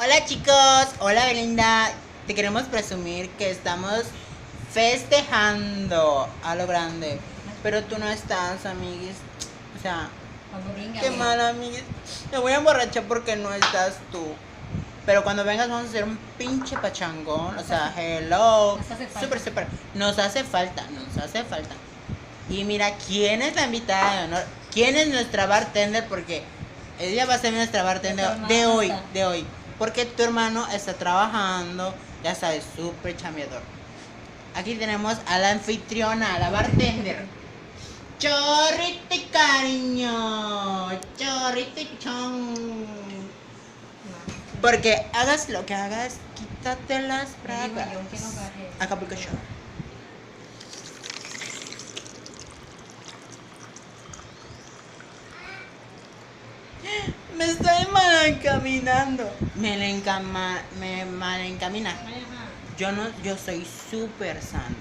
Hola chicos, hola Belinda. Te queremos presumir que estamos festejando a lo grande. Pero tú no estás, amiguis. O sea, qué mal, amiguis. Me voy a emborrachar porque no estás tú. Pero cuando vengas vamos a hacer un pinche pachangón. O sea, hello. Súper. Nos hace falta. Y mira, ¿quién es la invitada de honor? ¿Quién es nuestra bartender? Porque ella va a ser nuestra bartender de hoy. Porque tu hermano está trabajando, ya sabes, súper chambeador. Aquí tenemos a la anfitriona, a la bartender. Chorrito y cariño, chorrito y chon. Porque hagas lo que hagas, quítate las bragas. Acapulco Shore. Me estoy mal encaminando. Me mal encamina. Yo soy súper santos.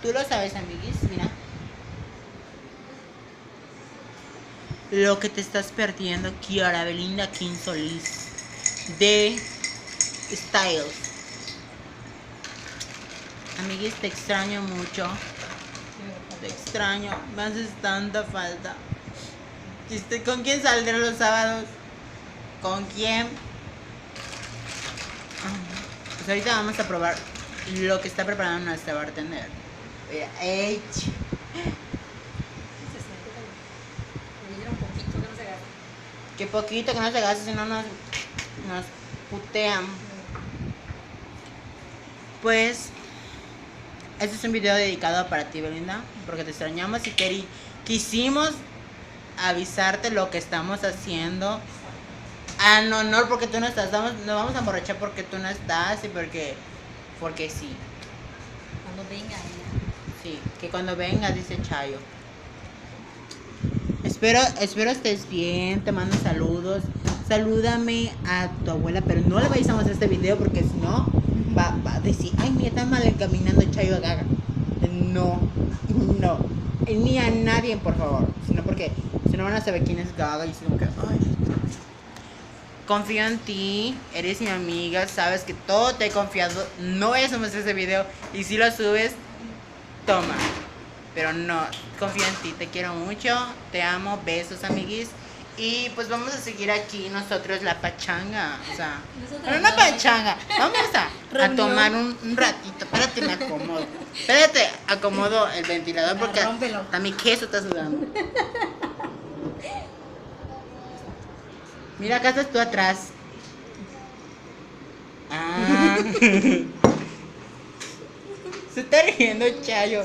Tú lo sabes, amiguis, mira. Lo que te estás perdiendo, Kiara Belinda King Solís de Styles. Amiguis, te extraño mucho. Te extraño, me haces tanta falta. ¿Con quién saldré los sábados? ¿Con quién? Pues ahorita vamos a probar lo que está preparando nuestra bartender. Que poquito que no se gaste, si no nos putean. Pues este es un video dedicado para ti, Belinda, porque te extrañamos y quisimos avisarte lo que estamos haciendo en honor porque tú no estás. Nos vamos a emborrachar porque tú no estás y porque sí. Cuando venga ella. Sí, que cuando venga, dice Chayo. Espero estés bien, te mando saludos. Salúdame a tu abuela, pero no le vayas a mostrar este video porque si no va a decir, ay, mira, está mal encaminando Chayo a Gaga. No, ni a nadie, por favor. Sino porque si no van a saber quién es Gaga y si como que, ay. Confío en ti, eres mi amiga, sabes que todo te he confiado. No vayas a mostrar ese video y si lo subes, toma. Pero no, confío en ti, te quiero mucho, te amo, besos, amiguis. Y pues vamos a seguir aquí nosotros la pachanga. O sea, pero una pachanga. Vamos a tomar un ratito. Espérate, me acomodo. Espérate, acomodo el ventilador porque hasta mi queso está sudando. Mira, acá estás tú atrás. Ah. Se está riendo Chayo.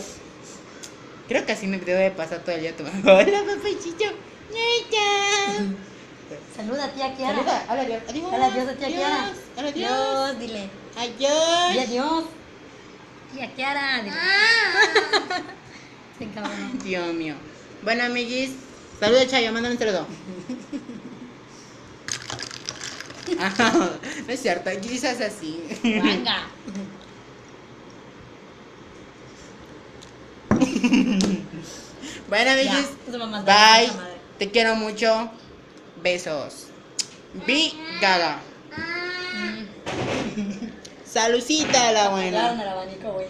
Creo que así me debe pasar todo el día tomando. Hola, papachito. Saluda, tía Kiara. Saluda, hola, adiós. Adiós. Hola, adiós a tía Kiara. Hola, adiós. Adiós, dile. Adiós. Dile adiós. Tía Kiara, dile. Se cabrón. Dios mío. Bueno, amiguis, saluda Chayo, mándame un saludo. No es cierto, aquí dices así. Venga. Bueno, amiguis, bye. Te quiero mucho. Besos. Be Gaga. Salucita a la buena. El abanico, güey.